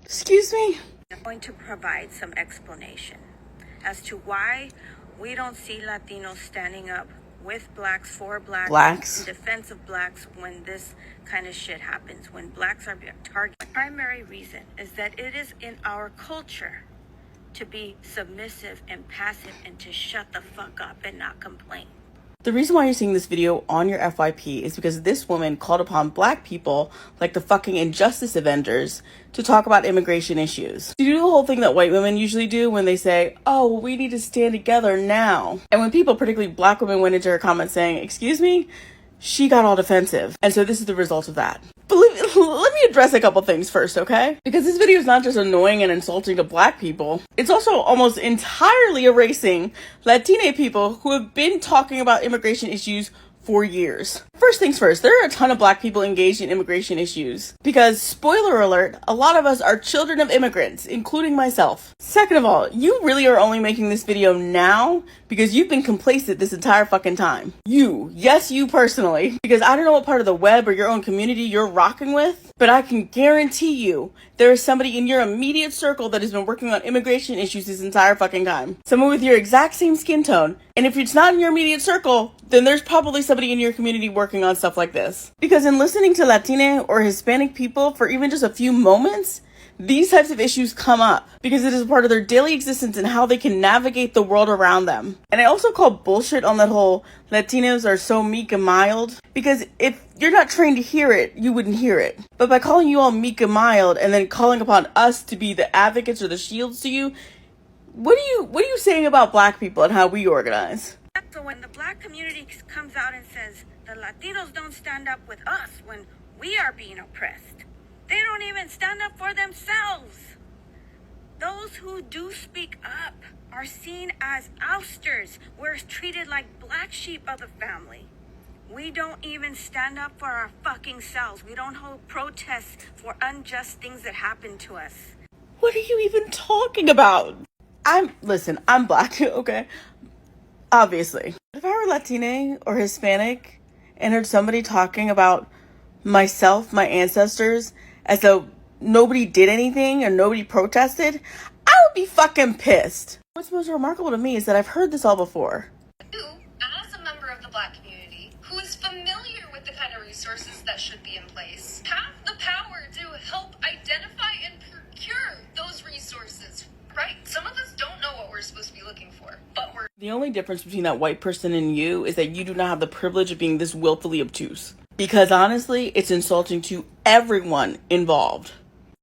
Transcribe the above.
Excuse me? I'm going to provide some explanation as to why we don't see Latinos standing up with blacks, for blacks, in defense of blacks when this kind of shit happens, when blacks are being targeted. The primary reason is that it is in our culture to be submissive and passive and to shut the fuck up and not complain. The reason why you're seeing this video on your FYP is because this woman called upon black people, like the fucking Injustice Avengers, to talk about immigration issues. To do the whole thing that white women usually do when they say, oh, well, we need to stand together now. And when people, particularly black women, went into her comments saying, excuse me, she got all defensive. And so this is the result of that. But let me address a couple things first, okay? Because this video is not just annoying and insulting to black people. It's also almost entirely erasing Latina people who have been talking about immigration issues for years. First things first, there are a ton of black people engaged in immigration issues because, spoiler alert, a lot of us are children of immigrants, including myself. Second of all, you really are only making this video now because you've been complacent this entire fucking time. You, yes, you personally, because I don't know what part of the web or your own community you're rocking with, but I can guarantee you there is somebody in your immediate circle that has been working on immigration issues this entire fucking time. Someone with your exact same skin tone. And if it's not in your immediate circle, then there's probably somebody in your community working on stuff like this. Because in listening to Latina or Hispanic people for even just a few moments, these types of issues come up because it is a part of their daily existence and how they can navigate the world around them. And I also call bullshit on that whole Latinos are so meek and mild, because if you're not trained to hear it, you wouldn't hear it. But by calling you all meek and mild and then calling upon us to be the advocates or the shields to you, what are you saying about black people and how we organize? So when the black community comes out and says the Latinos don't stand up with us when we are being oppressed, they don't even stand up for themselves. Those who do speak up are seen as ousters. We're treated like black sheep of the family. We don't even stand up for our fucking selves. We don't hold protests for unjust things that happen to us. What are you even talking about? Listen, I'm black, okay? Obviously. If I were Latina or Hispanic and heard somebody talking about myself, my ancestors, as though nobody did anything or nobody protested, I would be fucking pissed. What's most remarkable to me is that I've heard this all before. You, as a member of the black community, who is familiar with the kind of resources that should be in place, have the power to help identify and procure those resources. Right, some of us don't know what we're supposed to be looking for, but we're... The only difference between that white person and you is that you do not have the privilege of being this willfully obtuse. Because honestly, it's insulting to everyone involved.